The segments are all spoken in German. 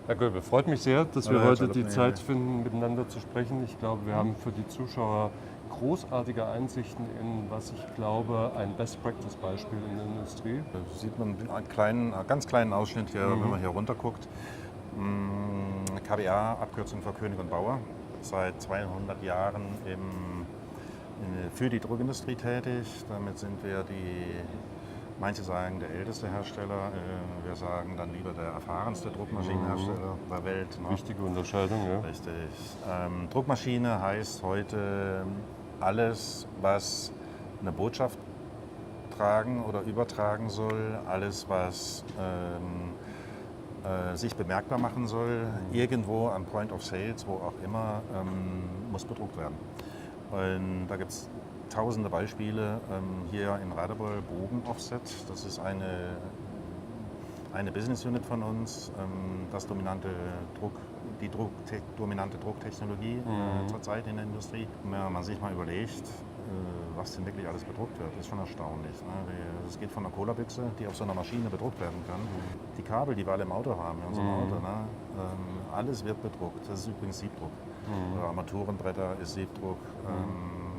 Herr Göbel, freut mich sehr, dass wir heute die Zeit finden, miteinander zu sprechen. Ich glaube, wir haben für die Zuschauer großartige Einsichten in, was ich glaube, ein Best-Practice-Beispiel in der Industrie. Da sieht man einen ganz kleinen Ausschnitt hier, wenn man hier runter guckt. KBA, Abkürzung für König und Bauer, seit 200 Jahren für die Druckindustrie tätig. Damit sind wir manche sagen der älteste Hersteller, wir sagen dann lieber der erfahrenste Druckmaschinenhersteller der Welt. Ne? Wichtige Unterscheidung, ja. Richtig. Druckmaschine heißt heute alles, was eine Botschaft tragen oder übertragen soll, alles, was sich bemerkbar machen soll, irgendwo am Point of Sales, wo auch immer, muss bedruckt werden. Und da gibt es tausende Beispiele. Hier in Radebeul Bogen-Offset, das ist eine Business Unit von uns, die dominante Drucktechnologie zurzeit in der Industrie. Wenn man sich mal überlegt, was denn wirklich alles bedruckt wird, ist schon erstaunlich. Es geht von einer Cola-Büchse, die auf so einer Maschine bedruckt werden kann. Die Kabel, die wir alle im Auto haben, in unserem Auto, alles wird bedruckt. Das ist übrigens Siebdruck. Armaturenbretter ist Siebdruck,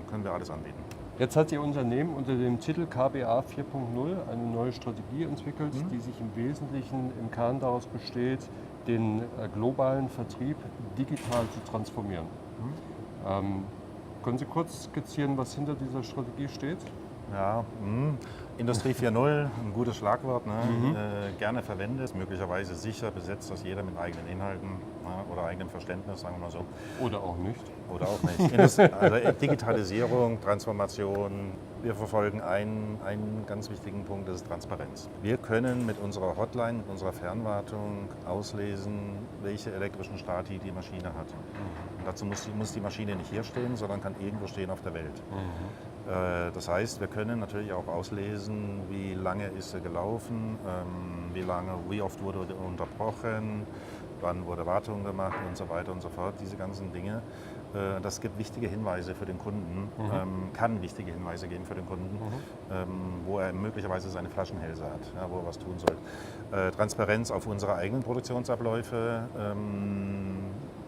können wir alles anbieten. Jetzt hat Ihr Unternehmen unter dem Titel KBA 4.0 eine neue Strategie entwickelt, die sich im Wesentlichen im Kern daraus besteht, den globalen Vertrieb digital zu transformieren. Können Sie kurz skizzieren, was hinter dieser Strategie steht? Ja, Industrie 4.0, ein gutes Schlagwort, gerne verwendet, möglicherweise sicher besetzt das jeder mit eigenen Inhalten oder eigenem Verständnis, sagen wir mal so. Oder auch nicht. Oder auch nicht. Also Digitalisierung, Transformation. Wir verfolgen einen ganz wichtigen Punkt, das ist Transparenz. Wir können mit unserer Hotline, mit unserer Fernwartung auslesen, welche elektrischen Stati die Maschine hat. Und dazu muss die Maschine nicht hier stehen, sondern kann irgendwo stehen auf der Welt. Das heißt, wir können natürlich auch auslesen, wie lange ist sie gelaufen, wie oft wurde unterbrochen, wann wurde Wartung gemacht und so weiter und so fort. Diese ganzen Dinge. Das gibt wichtige Hinweise für den Kunden, kann wichtige Hinweise geben für den Kunden, wo er möglicherweise seine Flaschenhälse hat, wo er was tun soll. Transparenz auf unsere eigenen Produktionsabläufe,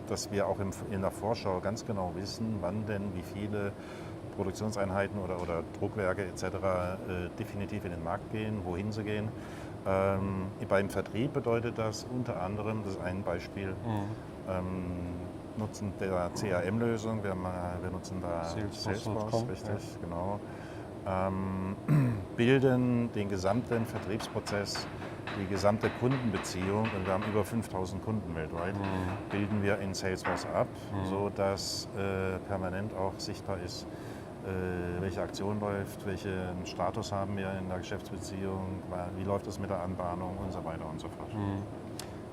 dass wir auch in der Vorschau ganz genau wissen, wann denn wie viele Produktionseinheiten oder Druckwerke etc. Definitiv in den Markt gehen, wohin sie gehen. Beim Vertrieb bedeutet das unter anderem, das ist ein Beispiel, Nutzen der CRM-Lösung, wir nutzen da Salesforce, richtig, genau. Bilden den gesamten Vertriebsprozess, die gesamte Kundenbeziehung, und wir haben über 5000 Kunden weltweit, bilden wir in Salesforce ab, sodass permanent auch sichtbar ist, welche Aktion läuft, welchen Status haben wir in der Geschäftsbeziehung, wie läuft es mit der Anbahnung und so weiter und so fort.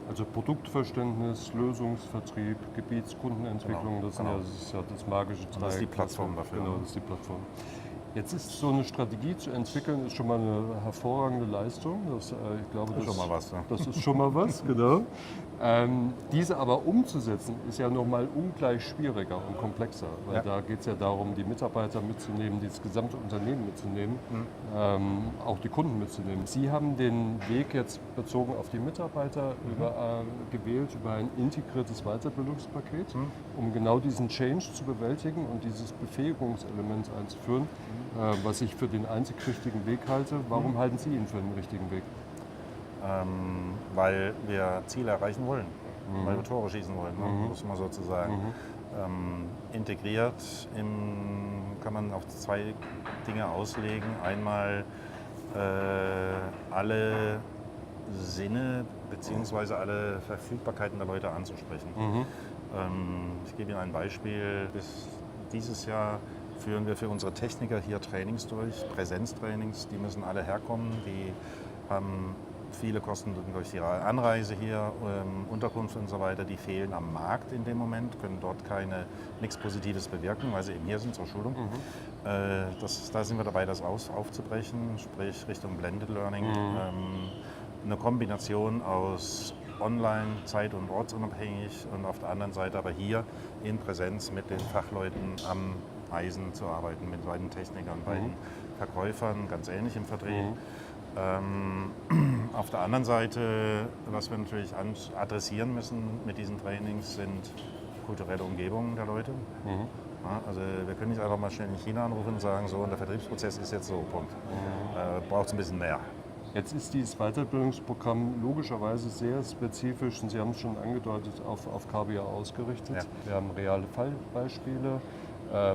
Also Produktverständnis, Lösungsvertrieb, Gebietskundenentwicklung, das ist ja das magische Dreieck. Das ist die Plattform dafür. Genau, das ist die Plattform. Jetzt ist so eine Strategie zu entwickeln, ist schon mal eine hervorragende Leistung. Ich glaube, das ist schon mal was. Ne? Das ist schon mal was, genau. Diese aber umzusetzen, ist ja noch mal ungleich schwieriger und komplexer. Weil da geht es ja darum, die Mitarbeiter mitzunehmen, das gesamte Unternehmen mitzunehmen, auch die Kunden mitzunehmen. Sie haben den Weg jetzt bezogen auf die Mitarbeiter gewählt über ein integriertes Weiterbildungspaket, um genau diesen Change zu bewältigen und dieses Befähigungselement einzuführen, was ich für den einzig richtigen Weg halte. Warum halten Sie ihn für den richtigen Weg? Weil wir Ziele erreichen wollen, weil wir Tore schießen wollen, muss man sozusagen. Integriert kann man auf zwei Dinge auslegen. Einmal alle Sinne bzw. alle Verfügbarkeiten der Leute anzusprechen. Ich gebe Ihnen ein Beispiel. Bis dieses Jahr führen wir für unsere Techniker hier Trainings durch, Präsenztrainings. Die müssen alle herkommen, die haben viele Kosten durch die Anreise hier, Unterkunft und so weiter, die fehlen am Markt in dem Moment, können dort nichts Positives bewirken, weil sie eben hier sind zur Schulung. Da sind wir dabei, das aufzubrechen, sprich Richtung Blended Learning. Eine Kombination aus online, zeit- und ortsunabhängig und auf der anderen Seite aber hier in Präsenz mit den Fachleuten am Eisen zu arbeiten, mit beiden Technikern, beiden Verkäufern, ganz ähnlich im Vertrieb. Auf der anderen Seite, was wir natürlich adressieren müssen mit diesen Trainings, sind kulturelle Umgebungen der Leute. Ja, also wir können nicht einfach mal schnell in China anrufen und sagen, so, und der Vertriebsprozess ist jetzt so, Punkt. Braucht es ein bisschen mehr. Jetzt ist dieses Weiterbildungsprogramm logischerweise sehr spezifisch, und Sie haben es schon angedeutet, auf KBA ausgerichtet. Ja. Wir haben reale Fallbeispiele,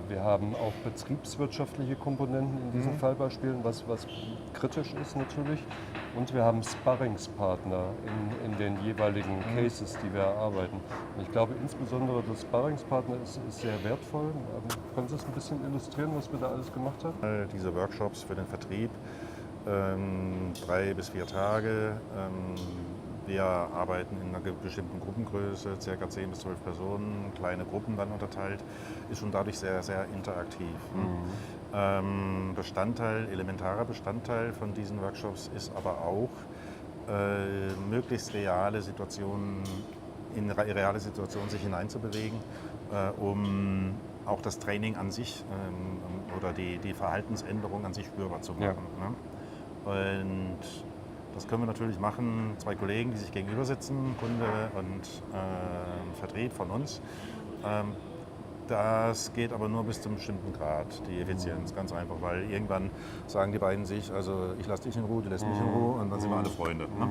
wir haben auch betriebswirtschaftliche Komponenten in diesen Fallbeispielen, was kritisch ist natürlich. Und wir haben Sparringspartner in den jeweiligen Cases, die wir erarbeiten. Und ich glaube, insbesondere das Sparringspartner ist sehr wertvoll. Können Sie das ein bisschen illustrieren, was wir da alles gemacht haben? Diese Workshops für den Vertrieb, 3 bis 4 Tage. Wir arbeiten in einer bestimmten Gruppengröße, ca. 10 bis 12 Personen, kleine Gruppen dann unterteilt, ist schon dadurch sehr, sehr interaktiv. Elementarer Bestandteil von diesen Workshops ist aber auch, möglichst reale Situationen, in reale Situationen sich hineinzubewegen, um auch das Training an sich oder die Verhaltensänderung an sich spürbar zu machen. Ja. Ne? Und das können wir natürlich machen, 2 Kollegen, die sich gegenüber sitzen, Kunde und Vertrieb von uns. Das geht aber nur bis zu einem bestimmten Grad, die Effizienz, ganz einfach, weil irgendwann sagen die beiden sich, also ich lasse dich in Ruhe, du lässt mich in Ruhe und dann sind wir alle Freunde. Ne?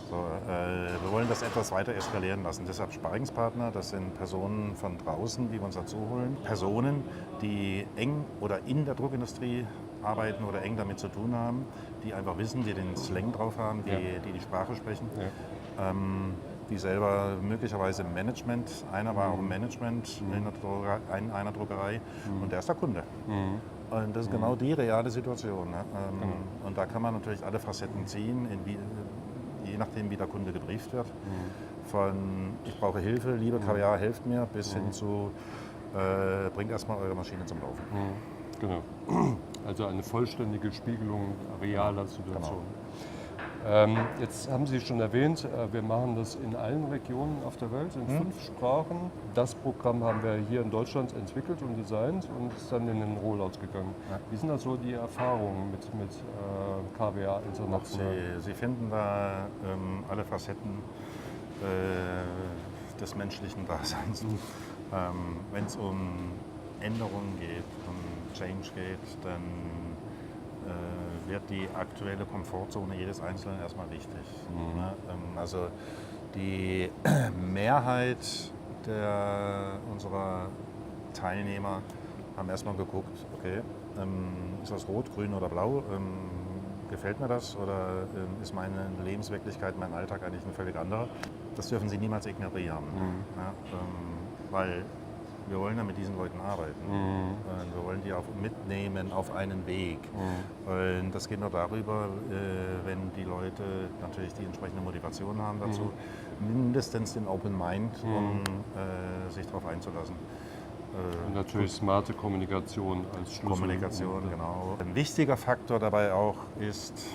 So, wir wollen das etwas weiter eskalieren lassen. Deshalb Sparringspartner, das sind Personen von draußen, die wir uns dazu holen. Personen, die eng oder in der Druckindustrie arbeiten oder eng damit zu tun haben, die einfach wissen, die den Slang drauf haben, die Sprache sprechen. Ja. Die selber möglicherweise im Management, einer war auch im Management in einer Druckerei und der ist der Kunde. Und das ist genau die reale Situation. Ne? Und da kann man natürlich alle Facetten ziehen, je nachdem wie der Kunde gebrieft wird. Von ich brauche Hilfe, liebe KBA, helft mir, bis hin zu bringt erstmal eure Maschine zum Laufen. Genau. Also eine vollständige Spiegelung realer Situationen. Genau. Jetzt haben Sie schon erwähnt, wir machen das in allen Regionen auf der Welt, in 5 Sprachen. Das Programm haben wir hier in Deutschland entwickelt und designt und ist dann in den Rollout gegangen. Ja. Wie sind da so die Erfahrungen mit KBA international? Sie finden da alle Facetten des menschlichen Daseins. Wenn es um Änderungen geht, um Change geht, dann wird die aktuelle Komfortzone jedes Einzelnen erstmal wichtig. Ne? Also die Mehrheit unserer Teilnehmer haben erstmal geguckt, okay, ist das rot, grün oder blau? Gefällt mir das oder ist meine Lebenswirklichkeit, mein Alltag eigentlich ein völlig anderer? Das dürfen Sie niemals ignorieren, ja? Weil wir wollen ja mit diesen Leuten arbeiten. Wir wollen die auch mitnehmen auf einen Weg. Und das geht nur darüber, wenn die Leute natürlich die entsprechende Motivation haben dazu, mindestens den Open Mind, um sich darauf einzulassen. Und natürlich smarte Kommunikation als Schlüssel. Kommunikation, genau. Ein wichtiger Faktor dabei auch ist,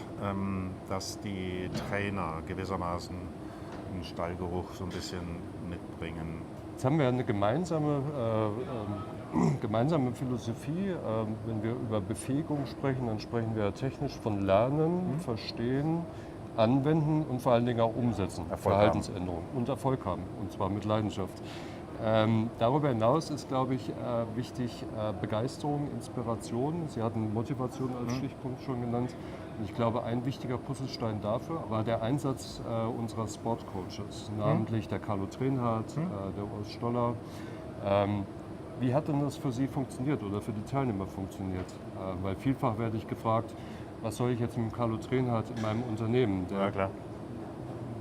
dass die Trainer gewissermaßen einen Stallgeruch so ein bisschen mitbringen. Jetzt haben wir eine gemeinsame Philosophie. Wenn wir über Befähigung sprechen, dann sprechen wir technisch von Lernen, Verstehen, Anwenden und vor allen Dingen auch Umsetzen, Verhaltensänderungen und Erfolg haben, und zwar mit Leidenschaft. Darüber hinaus ist, glaube ich, wichtig Begeisterung, Inspiration. Sie hatten Motivation als Stichpunkt schon genannt. Und ich glaube, ein wichtiger Puzzlestein dafür war der Einsatz unserer Sportcoaches, namentlich der Carlo Trenhardt, der Urs Stoller. Wie hat denn das für Sie funktioniert oder für die Teilnehmer funktioniert? Weil vielfach werde ich gefragt, was soll ich jetzt mit dem Carlo Trenhardt in meinem Unternehmen? Ja, klar.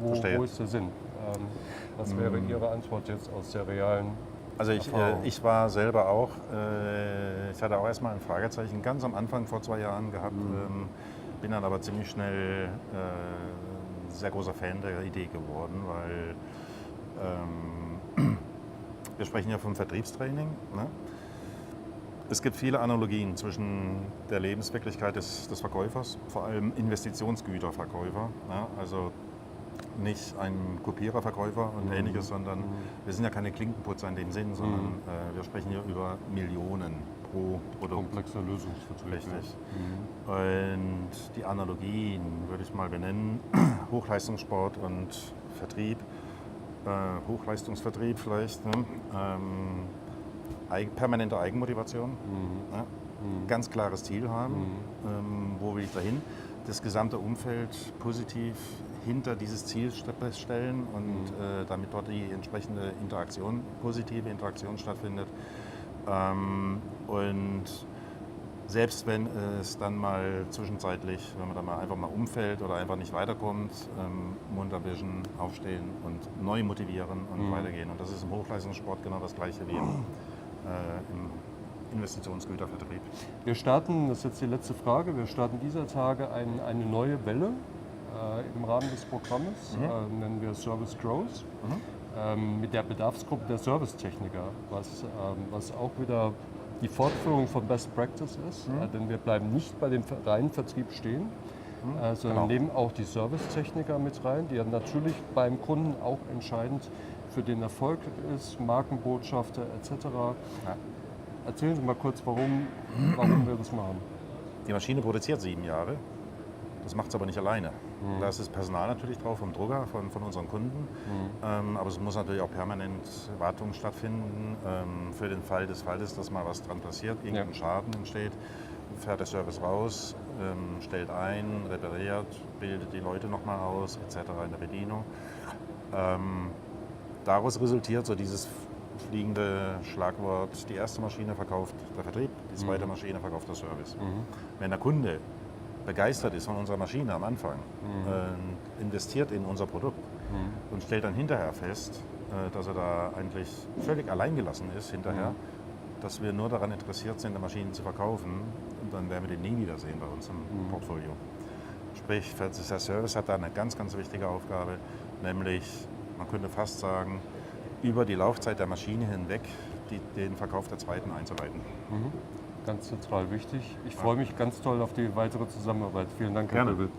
Wo ist der Sinn? Was wäre Ihre Antwort jetzt aus der realen Also ich war selber auch, ich hatte auch erstmal ein Fragezeichen ganz am Anfang vor 2 Jahren gehabt, bin dann aber ziemlich schnell sehr großer Fan der Idee geworden, weil wir sprechen ja vom Vertriebstraining. Ne? Es gibt viele Analogien zwischen der Lebenswirklichkeit des Verkäufers, vor allem Investitionsgüterverkäufer. Ne? Also nicht ein Kopiererverkäufer und ähnliches, sondern wir sind ja keine Klinkenputzer in dem Sinn, sondern wir sprechen hier über Millionen pro Produkt. Komplexer Lösungsvertrieb. Richtig. Und die Analogien würde ich mal benennen, Hochleistungssport und Vertrieb, Hochleistungsvertrieb vielleicht, ne? Permanente Eigenmotivation, ja? Ganz klares Ziel haben, wo will ich dahin, das gesamte Umfeld positiv hinter dieses Ziel stellen und damit dort die entsprechende Interaktion, positive Interaktion stattfindet. Und selbst wenn es dann mal zwischenzeitlich, wenn man dann mal einfach mal umfällt oder einfach nicht weiterkommt, munter erwischen, aufstehen und neu motivieren und weitergehen. Und das ist im Hochleistungssport genau das Gleiche wie im Investitionsgütervertrieb. Wir starten, das ist jetzt die letzte Frage, wir starten dieser Tage eine neue Welle im Rahmen des Programmes, nennen wir Service Growth, mit der Bedarfsgruppe der Servicetechniker, was auch wieder die Fortführung von Best Practice ist, denn wir bleiben nicht bei dem reinen Vertrieb stehen, sondern nehmen auch die Servicetechniker mit rein, die ja natürlich beim Kunden auch entscheidend für den Erfolg ist, Markenbotschafter etc. Ja. Erzählen Sie mal kurz, warum wir das machen. Die Maschine produziert 7 Jahre, das macht es aber nicht alleine. Da ist das Personal natürlich drauf vom Drucker, von unseren Kunden, aber es muss natürlich auch permanent Wartung stattfinden. Für den Fall des Falles, dass mal was dran passiert, irgendein Schaden entsteht, fährt der Service raus, stellt ein, repariert, bildet die Leute nochmal aus etc. in der Bedienung. Daraus resultiert so dieses fliegende Schlagwort, die erste Maschine verkauft der Vertrieb, die zweite Maschine verkauft der Service. Wenn der Kunde begeistert ist von unserer Maschine am Anfang, investiert in unser Produkt und stellt dann hinterher fest, dass er da eigentlich völlig alleingelassen ist hinterher, dass wir nur daran interessiert sind, die Maschinen zu verkaufen, und dann werden wir den nie wiedersehen bei uns im Portfolio. Sprich, der Service hat da eine ganz, ganz wichtige Aufgabe, nämlich, man könnte fast sagen, über die Laufzeit der Maschine hinweg den Verkauf der zweiten einzuleiten. Ganz zentral wichtig. Ich freue mich ganz toll auf die weitere Zusammenarbeit. Vielen Dank, Herr Philipp.